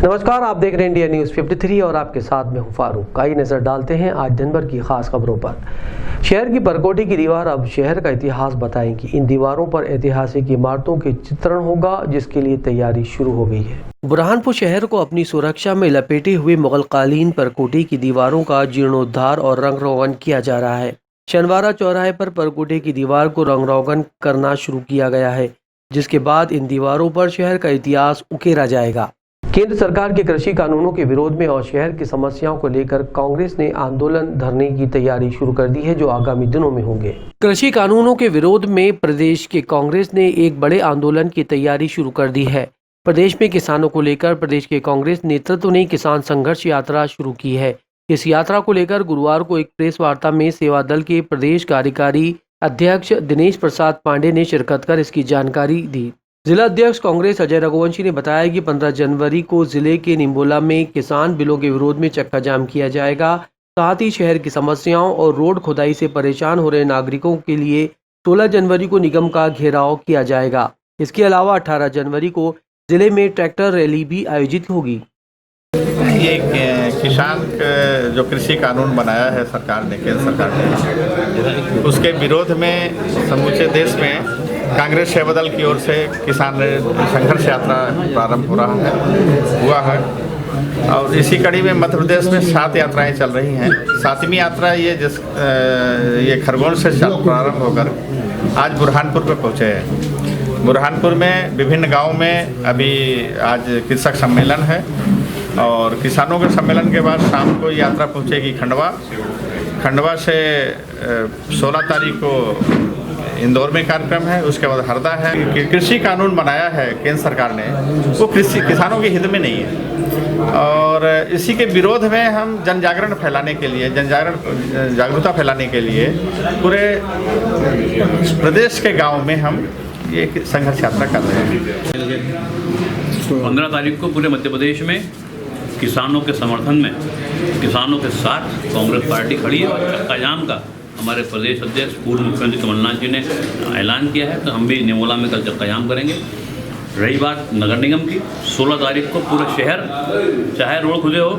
नमस्कार, आप देख रहे हैं इंडिया न्यूज़ 53 और आपके साथ में हूं फारूक। आइए नजर डालते हैं आज दिन भर की खास खबरों पर। शहर की परकोटी की दीवार अब शहर का इतिहास बताएंगी। इन दीवारों पर ऐतिहासिक इमारतों के चित्रण होगा, जिसके लिए तैयारी शुरू हो गई है। बुरहानपुर शहर को अपनी सुरक्षा में लपेटे हुए मुगलकालीन परकोटी की दीवारों का जीर्णोद्धार और रंग रोगन किया जा रहा है। शनिवारा चौराहे पर परकोटी की दीवार को रंग रोगन करना शुरू किया गया है, जिसके बाद इन दीवारों पर शहर का इतिहास उकेरा जाएगा। केंद्र सरकार के कृषि कानूनों के विरोध में और शहर की समस्याओं को लेकर कांग्रेस ने आंदोलन धरने की तैयारी शुरू कर दी है, जो आगामी दिनों में होंगे। कृषि कानूनों के विरोध में प्रदेश के कांग्रेस ने एक बड़े आंदोलन की तैयारी शुरू कर दी है। प्रदेश में किसानों को लेकर प्रदेश के कांग्रेस नेतृत्व ने किसान संघर्ष यात्रा शुरू की है। इस यात्रा को लेकर गुरुवार को एक प्रेस वार्ता में सेवा दल के प्रदेश कार्यकारी अध्यक्ष दिनेश प्रसाद पांडे ने शिरकत कर इसकी जानकारी दी। जिला अध्यक्ष कांग्रेस अजय रघुवंशी ने बताया कि 15 जनवरी को जिले के निम्बोला में किसान बिलों के विरोध में चक्का जाम किया जाएगा। साथ ही शहर की समस्याओं और रोड खुदाई से परेशान हो रहे नागरिकों के लिए 16 जनवरी को निगम का घेराव किया जाएगा। इसके अलावा 18 जनवरी को जिले में ट्रैक्टर रैली भी आयोजित होगी। ये किसान जो कृषि कानून बनाया है सरकार ने, केंद्र सरकार ने, उसके विरोध में समूचे देश में कांग्रेस सेवा दल की ओर से किसान संघर्ष यात्रा प्रारंभ हुआ है और इसी कड़ी में मध्य प्रदेश में 7 यात्राएं चल रही हैं। 7वीं यात्रा ये खरगोन से प्रारंभ होकर आज बुरहानपुर पे पहुँचे हैं। बुरहानपुर में विभिन्न गाँव में अभी आज कृषक सम्मेलन है और किसानों के सम्मेलन के बाद शाम को यात्रा पहुँचेगी खंडवा से 16 तारीख को इंदौर में कार्यक्रम है। उसके बाद हरदा है। कृषि कानून बनाया है केंद्र सरकार ने, वो किसानों के हित में नहीं है और इसी के विरोध में हम जन जागरण फैलाने के लिए, जागरूकता फैलाने के लिए पूरे प्रदेश के गांव में हम ये संघर्ष यात्रा कर रहे हैं। 15 तारीख को पूरे मध्य प्रदेश में किसानों के समर्थन में, किसानों के साथ कांग्रेस पार्टी खड़ी है और चक्का जाम का हमारे प्रदेश अध्यक्ष पूर्व मुख्यमंत्री कमलनाथ जी ने ऐलान किया है, तो हम भी निमोला में कल चक्का जाम करेंगे। रही बात नगर निगम की, 16 तारीख को पूरा शहर, चाहे रोड खुले हो,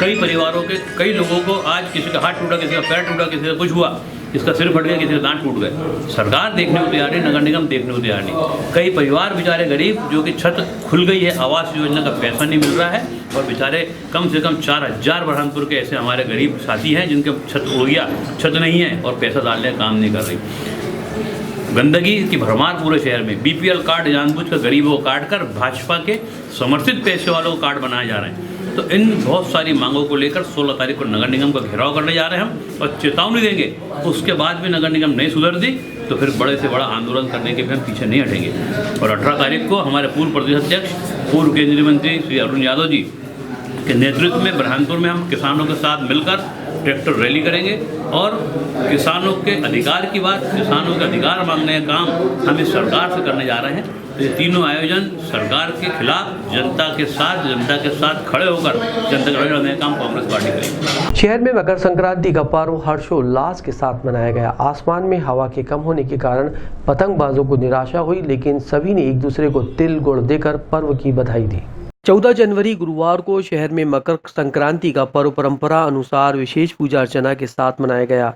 कई परिवारों के कई लोगों को आज किसी का हाथ टूटा, किसी का पैर टूटा, किसी का कुछ हुआ, किसका सिर फट गया, किसी का दांत टूट गए। सरकार देखने को तैयार नहीं, नगर निगम देखने को तैयार नहीं। कई परिवार बेचारे गरीब, जो कि छत खुल गई है, आवास योजना का पैसा नहीं मिल रहा है और बेचारे कम से कम 4000 बुरहानपुर के ऐसे हमारे गरीब साथी हैं जिनके छत उड़ गया, छत नहीं है और पैसा डालने का काम नहीं कर रही। गंदगी की भरमार पूरे शहर में, बीपीएल कार्ड जानबूझकर गरीबों को काट कर भाजपा के समर्थित पैसे वालों को कार्ड बनाए जा रहे हैं। तो इन बहुत सारी मांगों को लेकर 16 तारीख को नगर निगम का घेराव करने जा रहे हैं हम और चेतावनी देंगे। उसके बाद भी नगर निगम नहीं सुधर दी तो फिर बड़े से बड़ा आंदोलन करने के भी हम पीछे नहीं हटेंगे। और 18 तारीख को हमारे पूर्व प्रदेश अध्यक्ष, पूर्व केंद्रीय मंत्री श्री अरुण यादव जी के नेतृत्व में बुरहानपुर में हम किसानों के साथ मिलकर ट्रैक्टर रैली करेंगे और किसानों के अधिकार की बात, किसानों के अधिकार मांगने का काम हम इस सरकार से करने जा रहे हैं। ये तीनों आयोजन सरकार के खिलाफ, जनता के साथ खड़े होकर जनता के लड़ने का काम कांग्रेस पार्टी करेगी। शहर में मकर संक्रांति का पर्व हर्षोल्लास के साथ मनाया गया। आसमान में हवा के कम होने के कारण पतंगबाजों को निराशा हुई, लेकिन सभी ने एक दूसरे को तिल गुड़ देकर पर्व की बधाई दी। 14 जनवरी गुरुवार को शहर में मकर संक्रांति का पर्व परंपरा अनुसार विशेष पूजा अर्चना के साथ मनाया गया।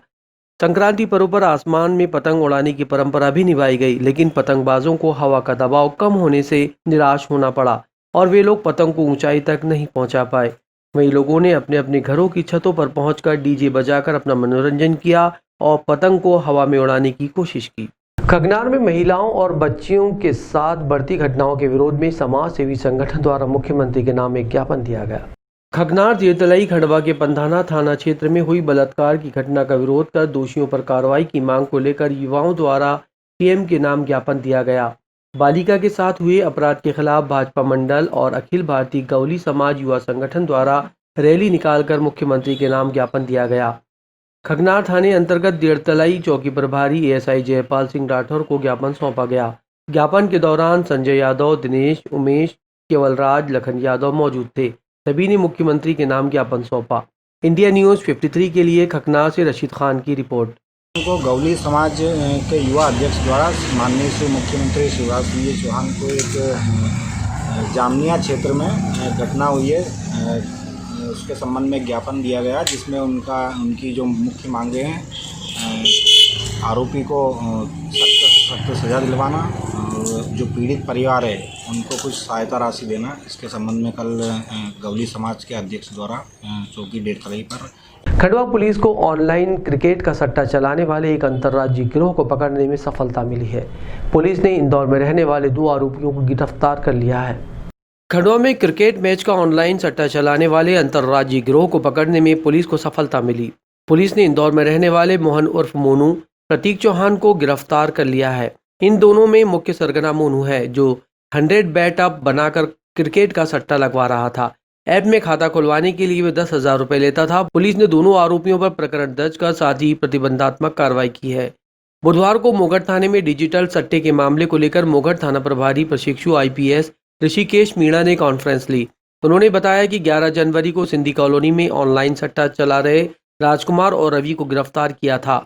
संक्रांति पर्व पर आसमान में पतंग उड़ाने की परंपरा भी निभाई गई, लेकिन पतंगबाजों को हवा का दबाव कम होने से निराश होना पड़ा और वे लोग पतंग को ऊंचाई तक नहीं पहुंचा पाए। वहीं लोगों ने अपने अपने घरों की छतों पर पहुंचकर डीजे बजाकर अपना मनोरंजन किया और पतंग को हवा में उड़ाने की कोशिश की। खगनार में महिलाओं और बच्चियों के साथ बढ़ती घटनाओं के विरोध में समाज सेवी संगठन द्वारा मुख्यमंत्री के नाम एक ज्ञापन दिया गया। खगनार देवतलई खंडवा के पंधाना थाना क्षेत्र में हुई बलात्कार की घटना का विरोध कर दोषियों पर कार्रवाई की मांग को लेकर युवाओं द्वारा सीएम के नाम ज्ञापन दिया गया। बालिका के साथ हुए अपराध के खिलाफ भाजपा मंडल और अखिल भारतीय गौली समाज युवा संगठन द्वारा रैली निकालकर मुख्यमंत्री के नाम ज्ञापन दिया गया। खगनार थाने अंतर्गत देवतलई चौकी प्रभारी एएसआई जयपाल सिंह राठौर को ज्ञापन सौंपा गया। ज्ञापन के दौरान संजय यादव, दिनेश, उमेश, केवलराज, लखन यादव मौजूद थे। सभी ने मुख्यमंत्री के नाम ज्ञापन सौंपा। इंडिया न्यूज़ 53 के लिए खगनार से रशीद खान की रिपोर्ट। को गौली समाज के युवा अध्यक्ष द्वारा माननीय श्री मुख्यमंत्री शिवराज सिंह चौहान को एक जामनिया क्षेत्र में घटना हुई है, उसके संबंध में ज्ञापन दिया गया जिसमें उनकी जो मुख्य मांगे हैं, आरोपी को सख्त सज़ा दिलवाना और जो पीड़ित परिवार है उनको कुछ सहायता राशि देना। इसके संबंध में कल गवली समाज के अध्यक्ष द्वारा चौकी डेढ़ पर खंडवा पुलिस को ऑनलाइन क्रिकेट का सट्टा चलाने वाले एक अंतर्राज्यीय गिरोह को पकड़ने में सफलता मिली है। पुलिस ने इंदौर में रहने वाले 2 आरोपियों को गिरफ्तार कर लिया है। खंडवा में क्रिकेट मैच का ऑनलाइन सट्टा चलाने वाले अंतर्राज्यीय गिरोह को पकड़ने में पुलिस को सफलता मिली। पुलिस ने इंदौर में रहने वाले मोहन उर्फ मोनू, प्रतीक चौहान को गिरफ्तार कर लिया है। इन दोनों में मुख्य सरगना मोनू है, जो 100 बैट अप बनाकर क्रिकेट का सट्टा लगवा रहा था। ऐप में खाता खुलवाने के लिए वे 10,000 रुपए लेता था। पुलिस ने दोनों आरोपियों पर प्रकरण दर्ज कर साथ ही प्रतिबंधात्मक कार्रवाई की है। बुधवार को मोगढ़ थाने में डिजिटल सट्टे के मामले को लेकर मोगढ़ थाना प्रभारी प्रशिक्षु IPS ऋषिकेश मीणा ने कॉन्फ्रेंस ली। उन्होंने बताया कि 11 जनवरी को सिंधी कॉलोनी में ऑनलाइन सट्टा चला रहे राजकुमार और रवि को गिरफ्तार किया था।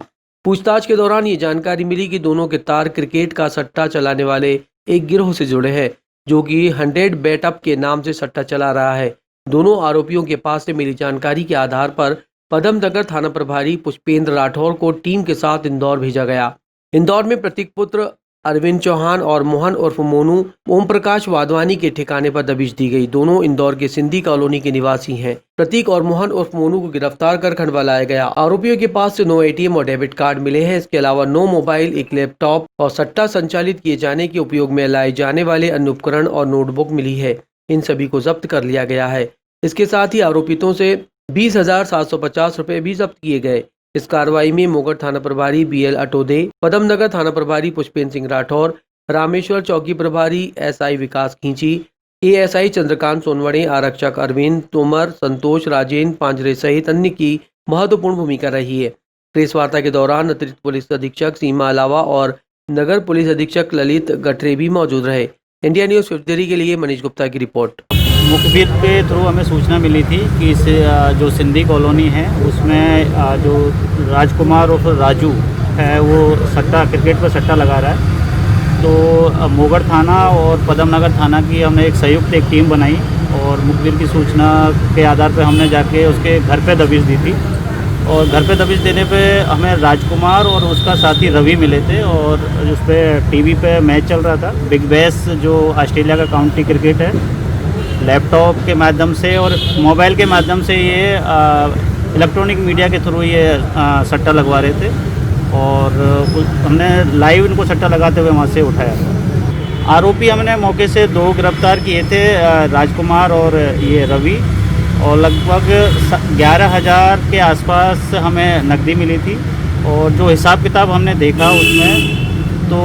पूछताछ के दौरान ये जानकारी मिली कि दोनों के तार क्रिकेट का सट्टा चलाने वाले एक गिरोह से जुड़े हैं, जो कि 100 बैट अप के नाम से सट्टा चला रहा है। दोनों आरोपियों के पास से मिली जानकारी के आधार पर पदमनगर थाना प्रभारी पुष्पेंद्र राठौर को टीम के साथ इंदौर भेजा गया। इंदौर में प्रतीक पुत्र अरविंद चौहान और मोहन उर्फ मोनू ओम प्रकाश वाधवानी के ठिकाने पर दबिश दी गई। दोनों इंदौर के सिंधी कॉलोनी के निवासी हैं। प्रतीक और मोहन उर्फ मोनू को गिरफ्तार कर खंडवा लाया गया। आरोपियों के पास से 9 ATM और डेबिट कार्ड मिले हैं। इसके अलावा 9 मोबाइल, 1 लैपटॉप और सट्टा संचालित किए जाने के उपयोग में लाए जाने वाले अन्य उपकरण और नोटबुक मिली है। इन सभी को जब्त कर लिया गया है। इसके साथ ही आरोपितों से 20,750 रुपए भी जब्त किए गए। इस कार्रवाई में मोगढ़ थाना प्रभारी BL अटोदे, पदमनगर थाना प्रभारी पुष्पेंद्र सिंह राठौर, रामेश्वर चौकी प्रभारी SI विकास खींची, ASI चंद्रकांत सोनवड़े, आरक्षक अरविंद तोमर, संतोष राजेन पांजरे सहित अन्य की महत्वपूर्ण भूमिका रही है। प्रेस वार्ता के दौरान अतिरिक्त पुलिस अधीक्षक सीमा अलावा और नगर पुलिस अधीक्षक ललित गठरे भी मौजूद रहे। इंडिया न्यूज 53 के लिए मनीष गुप्ता की रिपोर्ट। मुखबिर के थ्रू हमें सूचना मिली थी कि इस जो सिंधी कॉलोनी है उसमें जो राजकुमार और राजू है वो क्रिकेट पर सट्टा लगा रहा है। तो मोगढ़ थाना और पदमनगर थाना की हमने एक टीम बनाई और मुखबिर की सूचना के आधार पर हमने जाके उसके घर पे दबिश दी थी। और घर पे दबिश देने पे हमें राजकुमार और उसका साथी रवि मिले थे और उस पर टीवी पे मैच चल रहा था। बिग बैश जो ऑस्ट्रेलिया का काउंटी क्रिकेट है, लैपटॉप के माध्यम से और मोबाइल के माध्यम से ये इलेक्ट्रॉनिक मीडिया के थ्रू ये सट्टा लगवा रहे थे और हमने लाइव इनको सट्टा लगाते हुए वहाँ से उठाया। आरोपी हमने मौके से 2 गिरफ्तार किए थे, राजकुमार और ये रवि, और लगभग 11,000 के आसपास हमें नकदी मिली थी। और जो हिसाब किताब हमने देखा उसमें तो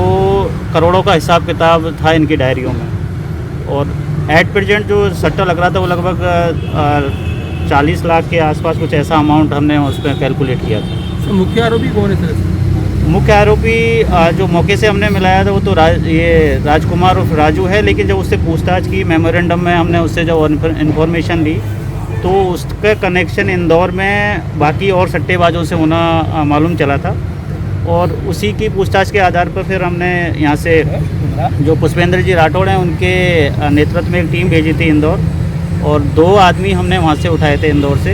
करोड़ों का हिसाब किताब था इनकी डायरियों में। और एट प्रेजेंट जो सट्टा लग रहा था वो लगभग 40 लाख के आसपास कुछ ऐसा अमाउंट हमने उस पर कैलकुलेट किया था। मुख्य आरोपी कौन है सर? मुख्य आरोपी जो मौके से हमने मिलाया था वो तो ये राजकुमार और राजू है, लेकिन जब उससे पूछताछ की मेमोरेंडम में हमने उससे जब इन्फॉर्मेशन ली तो उसका कनेक्शन इंदौर में बाकी और सट्टेबाजों से होना मालूम चला था। और उसी की पूछताछ के आधार पर फिर हमने यहाँ से जो पुष्पेंद्र जी राठौड़ हैं उनके नेतृत्व में एक टीम भेजी थी इंदौर, और 2 आदमी हमने वहाँ से उठाए थे इंदौर से।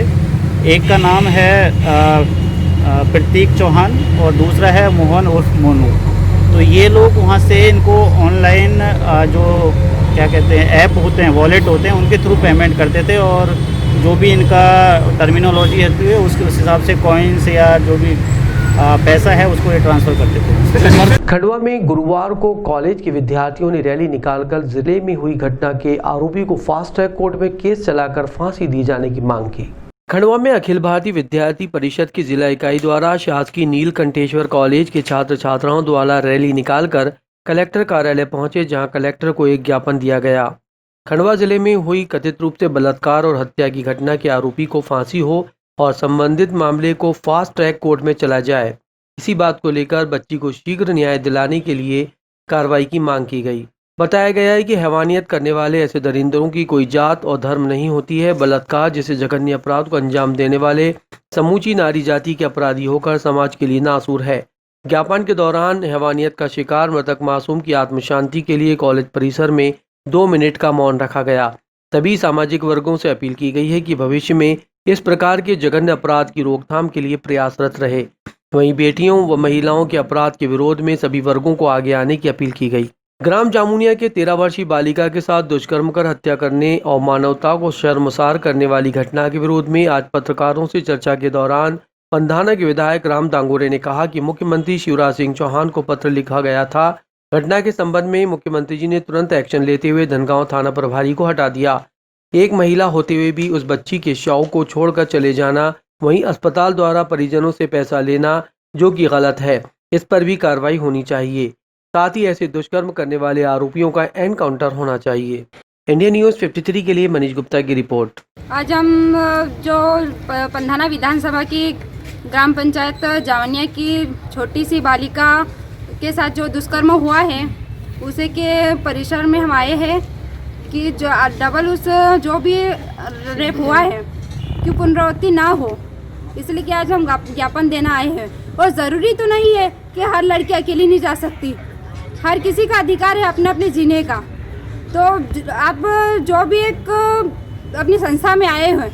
एक का नाम है प्रतीक चौहान और दूसरा है मोहन उर्फ मोनू। तो ये लोग वहाँ से इनको ऑनलाइन जो क्या कहते हैं ऐप होते हैं, वॉलेट होते हैं, उनके थ्रू पेमेंट करते थे और जो भी इनका टर्मिनोलॉजी है उस हिसाब से कॉइन्स या जो भी पैसा है उसको ये ट्रांसफ़र करते थे। खंडवा में गुरुवार को कॉलेज के विद्यार्थियों ने रैली निकालकर जिले में हुई घटना के आरोपी को फास्ट ट्रैक कोर्ट में केस चलाकर फांसी दी जाने की मांग की। खंडवा में अखिल भारतीय विद्यार्थी परिषद की जिला इकाई द्वारा शासकीय नीलकंठेश्वर कॉलेज के छात्र छात्राओं द्वारा रैली निकालकर कलेक्टर कार्यालय पहुंचे, जहां कलेक्टर को एक ज्ञापन दिया गया। खंडवा जिले में हुई कथित रूप से बलात्कार और हत्या की घटना के आरोपी को फांसी हो और संबंधित मामले को फास्ट ट्रैक कोर्ट में चला जाए। इसी बात को लेकर बच्ची को शीघ्र न्याय दिलाने के लिए कार्रवाई की मांग की गई। बताया गया है कि हैवानियत करने वाले ऐसे दरिंदरों की कोई जात और धर्म नहीं होती है। बलात्कार जैसे जघन्य अपराध को अंजाम देने वाले समूची नारी जाति के अपराधी होकर समाज के लिए नासूर है। ज्ञापन के दौरान हैवानियत का शिकार मृतक मासूम की आत्म शांति के लिए कॉलेज परिसर में 2 मिनट का मौन रखा गया। सभी सामाजिक वर्गों से अपील की गई है कि भविष्य में इस प्रकार के जघन्य अपराध की रोकथाम के लिए प्रयासरत रहे। वहीं बेटियों व महिलाओं के अपराध के विरोध में सभी वर्गों को आगे आने की अपील की गई। ग्राम जामुनिया के 13 वर्षीय बालिका के साथ दुष्कर्म कर हत्या करने और मानवता को शर्मसार करने वाली घटना के विरोध में आज पत्रकारों से चर्चा के दौरान पंधाना के विधायक राम दांगोरे ने कहा कि मुख्यमंत्री शिवराज सिंह चौहान को पत्र लिखा गया था। घटना के संबंध में मुख्यमंत्री जी ने तुरंत एक्शन लेते हुए धनगांव थाना प्रभारी को हटा दिया। एक महिला होते हुए भी उस बच्ची के शव को छोड़कर चले जाना, वहीं अस्पताल द्वारा परिजनों से पैसा लेना जो कि गलत है, इस पर भी कार्रवाई होनी चाहिए। साथ ही ऐसे दुष्कर्म करने वाले आरोपियों का एनकाउंटर होना चाहिए। इंडिया न्यूज़ 53 के लिए मनीष गुप्ता की रिपोर्ट। आज हम जो पंधाना विधानसभा की ग्राम पंचायत जावनिया की छोटी सी बालिका के साथ जो दुष्कर्म हुआ है उसे के परिसर में हम आए हैं कि जो डबल उस जो भी रेप हुआ है कि पुनरावृत्ति ना हो, इसलिए कि आज हम ज्ञापन देना आए हैं। और ज़रूरी तो नहीं है कि हर लड़की अकेली नहीं जा सकती, हर किसी का अधिकार है अपने अपने जीने का। तो आप जो भी एक अपनी संस्था में आए हैं,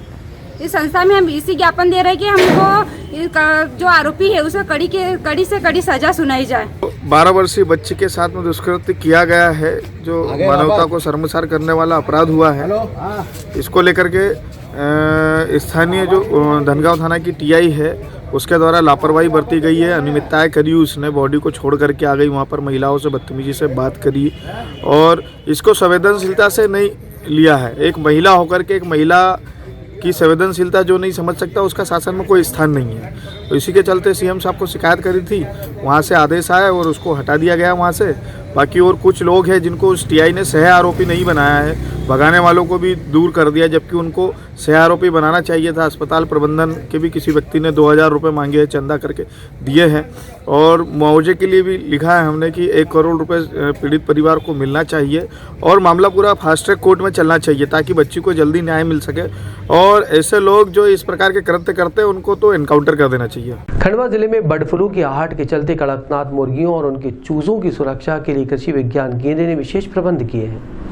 इस संस्था में हम इसी ज्ञापन दे रहे हैं कि हमको जो आरोपी है उसे कड़ी से कड़ी सजा सुनाई जाए। 12 वर्षीय बच्ची के साथ में दुष्कृत्य किया गया है, जो मानवता को शर्मसार करने वाला अपराध हुआ है। इसको लेकर के स्थानीय जो धनगांव थाना की टीआई है उसके द्वारा लापरवाही बरती गई है, अनियमितताएं करी। उसने बॉडी को छोड़ करके आ गई, वहाँ पर महिलाओं से बदतमीजी से बात करी और इसको संवेदनशीलता से नहीं लिया है। एक महिला होकर के एक महिला की संवेदनशीलता जो नहीं समझ सकता उसका शासन में कोई स्थान नहीं है। तो इसी के चलते सीएम साहब को शिकायत करी थी, वहाँ से आदेश आया और उसको हटा दिया गया वहाँ से। बाकी और कुछ लोग हैं जिनको उस टीआई ने सह आरोपी नहीं बनाया है, भगाने वालों को भी दूर कर दिया, जबकि उनको सह आरोपी बनाना चाहिए था। अस्पताल प्रबंधन के भी किसी व्यक्ति ने 2000 रुपये मांगे हैं, चंदा करके दिए हैं और मुआवजे के लिए भी लिखा है हमने कि 1 करोड़ रुपए पीड़ित परिवार को मिलना चाहिए और मामला पूरा फास्ट ट्रैक कोर्ट में चलना चाहिए ताकि बच्ची को जल्दी न्याय मिल सके। और ऐसे लोग जो इस प्रकार के कृत्य करते हैं उनको तो एनकाउंटर कर देना चाहिए। खंडवा जिले में बर्ड फ्लू की आहट के चलते कड़कनाथ मुर्गियों और उनके चूजों की सुरक्षा के लिए कृषि विज्ञान केंद्र ने विशेष प्रबंध किए हैं।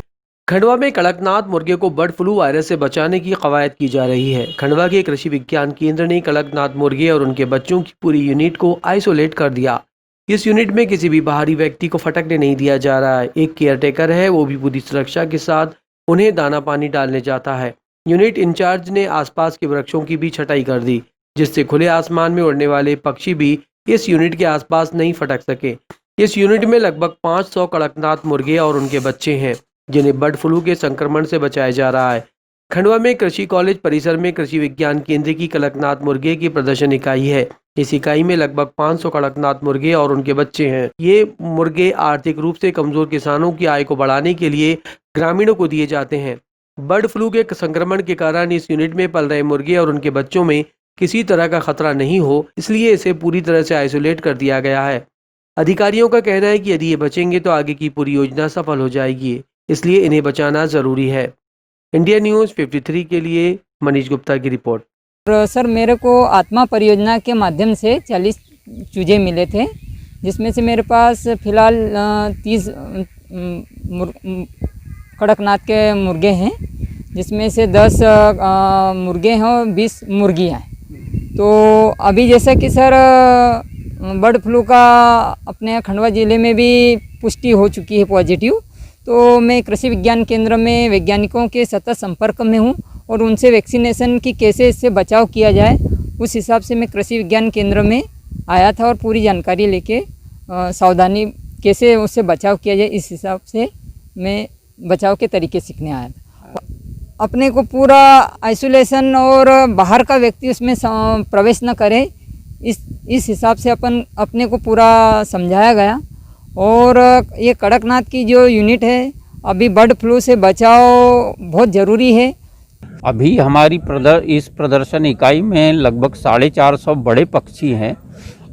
खंडवा में कड़कनाथ मुर्गे को बर्ड फ्लू वायरस से बचाने की कवायद की जा रही है। खंडवा के कृषि विज्ञान केंद्र ने कड़कनाथ मुर्गे और उनके बच्चों की पूरी यूनिट को आइसोलेट कर दिया। इस यूनिट में किसी भी बाहरी व्यक्ति को फटकने नहीं दिया जा रहा है। एक केयरटेकर है, वो भी पूरी सुरक्षा के साथ उन्हें दाना पानी डालने जाता है। यूनिट इंचार्ज ने आसपास के वृक्षों की भी छटाई कर दी, जिससे खुले आसमान में उड़ने वाले पक्षी भी इस यूनिट के आसपास नहीं फटक सके। इस यूनिट में लगभग 500 कड़कनाथ मुर्गे और उनके बच्चे हैं, जिन्हें बर्ड फ्लू के संक्रमण से बचाया जा रहा है। खंडवा में कृषि कॉलेज परिसर में कृषि विज्ञान केंद्र की कड़कनाथ मुर्गे की प्रदर्शन इकाई है। इस इकाई में लगभग 500 कड़कनाथ मुर्गे और उनके बच्चे हैं। ये मुर्गे आर्थिक रूप से कमजोर किसानों की आय को बढ़ाने के लिए ग्रामीणों को दिए जाते हैं। बर्ड फ्लू के संक्रमण के कारण इस यूनिट में पल रहे मुर्गे और उनके बच्चों में किसी तरह का खतरा नहीं हो, इसलिए इसे पूरी तरह से आइसोलेट कर दिया गया है। अधिकारियों का कहना है कि यदि ये बचेंगे तो आगे की पूरी योजना सफल हो जाएगी, इसलिए इन्हें बचाना जरूरी है। इंडिया न्यूज़ 53 के लिए मनीष गुप्ता की रिपोर्ट। सर, मेरे को आत्मा परियोजना के माध्यम से 40 चूजे मिले थे, जिसमें से मेरे पास फिलहाल 30 कड़कनाथ के मुर्गे हैं, जिसमें से 10 मुर्गे हैं और 20 मुर्गियाँ हैं। तो अभी जैसा कि सर बर्ड फ्लू का अपने खंडवा ज़िले में भी पुष्टि हो चुकी है पॉजिटिव, तो मैं कृषि विज्ञान केंद्र में वैज्ञानिकों के सतत संपर्क में हूँ और उनसे वैक्सीनेशन की कैसे इससे बचाव किया जाए उस हिसाब से मैं कृषि विज्ञान केंद्र में आया था और पूरी जानकारी लेके सावधानी कैसे उससे बचाव किया जाए इस हिसाब से मैं बचाव के तरीके सीखने आया था। अपने को पूरा आइसोलेशन और बाहर का व्यक्ति उसमें प्रवेश न करे, इस हिसाब से अपने को पूरा समझाया गया। और ये कड़कनाथ की जो यूनिट है, अभी बर्ड फ्लू से बचाव बहुत ज़रूरी है। अभी हमारी इस प्रदर्शन इकाई में लगभग 450 बड़े पक्षी हैं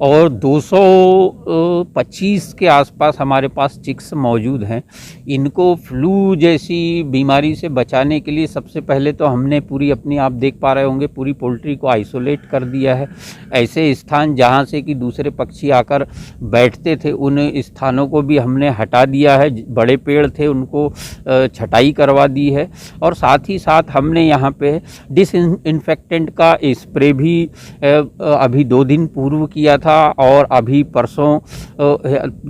और 225 के आसपास हमारे पास चिक्स मौजूद हैं। इनको फ्लू जैसी बीमारी से बचाने के लिए सबसे पहले तो हमने पूरी अपनी, आप देख पा रहे होंगे, पूरी पोल्ट्री को आइसोलेट कर दिया है। ऐसे स्थान जहाँ से कि दूसरे पक्षी आकर बैठते थे उन स्थानों को भी हमने हटा दिया है। बड़े पेड़ थे उनको छटाई करवा दी है और साथ ही साथ हमने यहाँ पे डिसइंफेक्टेंट का स्प्रे भी अभी 2 दिन पूर्व किया था और अभी परसों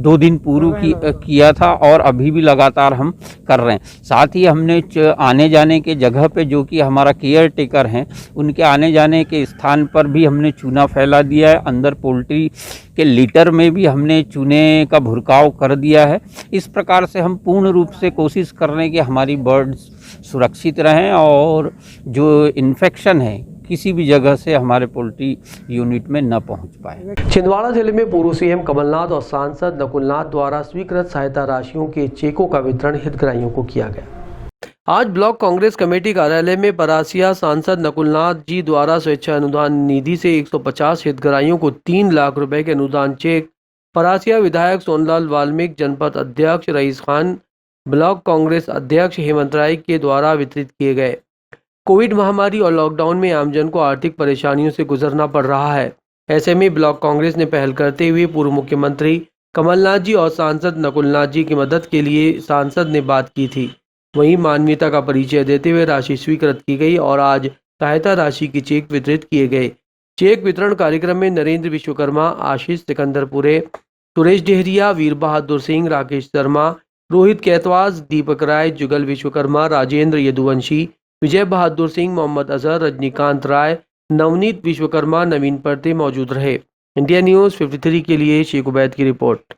2 दिन पूर्व किया था और अभी भी लगातार हम कर रहे हैं। साथ ही हमने आने जाने के जगह पे जो कि हमारा केयर टेकर हैं उनके आने जाने के स्थान पर भी हमने चूना फैला दिया है। अंदर पोल्ट्री के लीटर में भी हमने चूने का भुरकाव कर दिया है। इस प्रकार से हम पूर्ण रूप से कोशिश कर रहे हैं कि हमारी बर्ड्स सुरक्षित रहें और जो इन्फेक्शन है किसी भी जगह से हमारे पोल्ट्री यूनिट में न पहुंच पाए। छिंदवाड़ा जिले में पूर्व सीएम कमलनाथ और सांसद नकुलनाथ द्वारा स्वीकृत सहायता राशियों के चेकों का वितरण हितग्राहियों को किया गया। आज ब्लॉक कांग्रेस कमेटी कार्यालय में परासिया सांसद नकुलनाथ जी द्वारा स्वेच्छा अनुदान निधि से 150 हितग्राहियों को 3 लाख रुपए के अनुदान चेक परासिया विधायक सोनलाल वाल्मीकि, जनपद अध्यक्ष रईस खान, ब्लॉक कांग्रेस अध्यक्ष हेमंत राय के द्वारा वितरित किए गए। कोविड महामारी और लॉकडाउन में आमजन को आर्थिक परेशानियों से गुजरना पड़ रहा है। ऐसे में ब्लॉक कांग्रेस ने पहल करते हुए पूर्व मुख्यमंत्री कमलनाथ जी और सांसद नकुलनाथ जी की मदद के लिए सांसद ने बात की थी। वहीं मानवीयता का परिचय देते हुए राशि स्वीकृत की गई और आज सहायता राशि के चेक वितरित किए गए। चेक वितरण कार्यक्रम में नरेंद्र विश्वकर्मा, आशीष सिकंदरपुरे, सुरेश डेहरिया, वीर बहादुर सिंह, राकेश शर्मा, रोहित कैतवास, दीपक राय, जुगल विश्वकर्मा, राजेंद्र यदुवंशी, विजय बहादुर सिंह, मोहम्मद अजहर, रजनीकांत राय, नवनीत विश्वकर्मा, नवीन पर्ते मौजूद रहे। इंडिया न्यूज़ 53 के लिए शेख उबैद की रिपोर्ट।